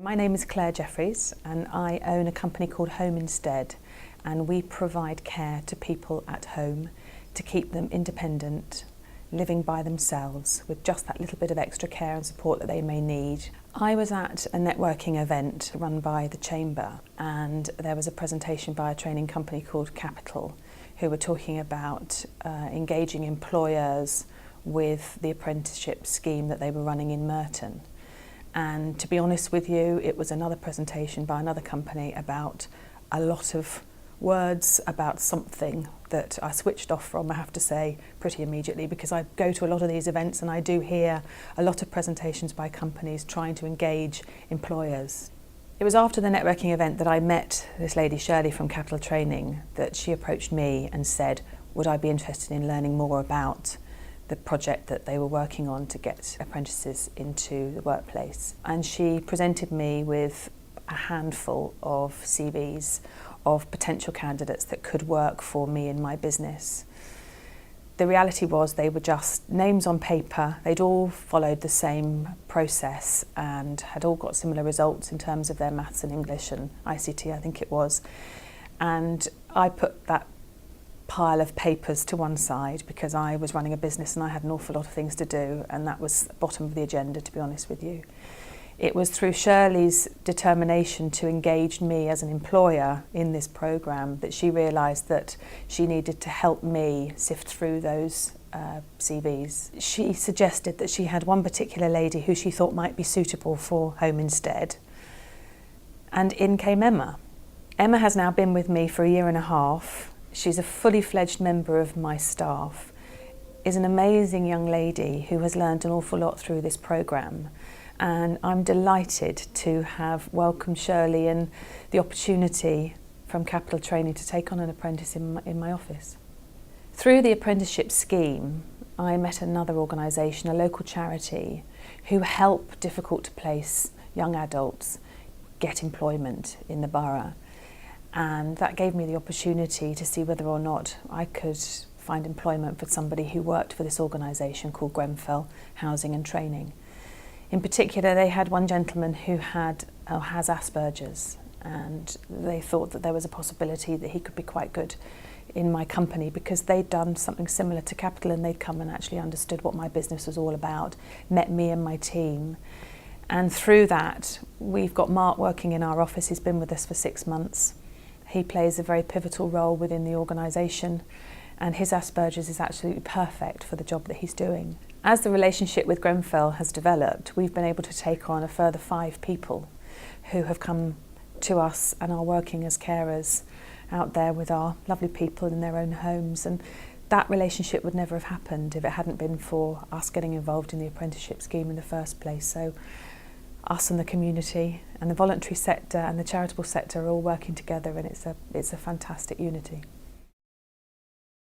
My name is Clare and I own a company called Home Instead, and we provide care to people at home to keep them independent, living by themselves with just that little bit of extra care and support that they may need. I was at a networking event run by the Chamber, and there was a presentation by a training company called Capital who were talking about engaging employers with the apprenticeship scheme that they were running in Merton. And to be honest with you, it was another presentation by another company about a lot of words about something that I switched off from, I have to say, pretty immediately, because I go to a lot of these events and I do hear a lot of presentations by companies trying to engage employers. It was after the networking event that I met this lady, Shirley from Capital Training, that she approached me and said, would I be interested in learning more about the project that they were working on to get apprentices into the workplace. And she presented me with a handful of CVs of potential candidates that could work for me in my business. The reality was they were just names on paper. They'd all followed the same process and had all got similar results in terms of their maths and English and ICT, I think it was. And I put that pile of papers to one side because I was running a business and I had an awful lot of things to do, and that was the bottom of the agenda, to be honest with you. It was through Shirley's determination to engage me as an employer in this programme that she realised that she needed to help me sift through those CVs. She suggested that she had one particular lady who she thought might be suitable for Home Instead, and in came Emma. Emma has now been with me for 1.5 years. She's a fully fledged member of my staff, is an amazing young lady who has learned an awful lot through this programme, and I'm delighted to have welcomed Shirley and the opportunity from Capital Training to take on an apprentice in my office. Through the apprenticeship scheme, I met another organisation, a local charity, who help difficult to place young adults get employment in the borough. And that gave me the opportunity to see whether or not I could find employment for somebody who worked for this organisation called Grenfell Housing and Training. In particular, they had one gentleman who has Asperger's, and they thought that there was a possibility that he could be quite good in my company because they'd done something similar to Capital, and they'd come and actually understood what my business was all about, met me and my team. And through that, we've got Mark working in our office. He's been with us for 6 months. He plays a very pivotal role within the organisation, and his Asperger's is absolutely perfect for the job that he's doing. As the relationship with Grenfell has developed, we've been able to take on a further 5 people who have come to us and are working as carers out there with our lovely people in their own homes. And that relationship would never have happened if it hadn't been for us getting involved in the apprenticeship scheme in the first place. So us and the community and the voluntary sector and the charitable sector are all working together, and it's a fantastic unity.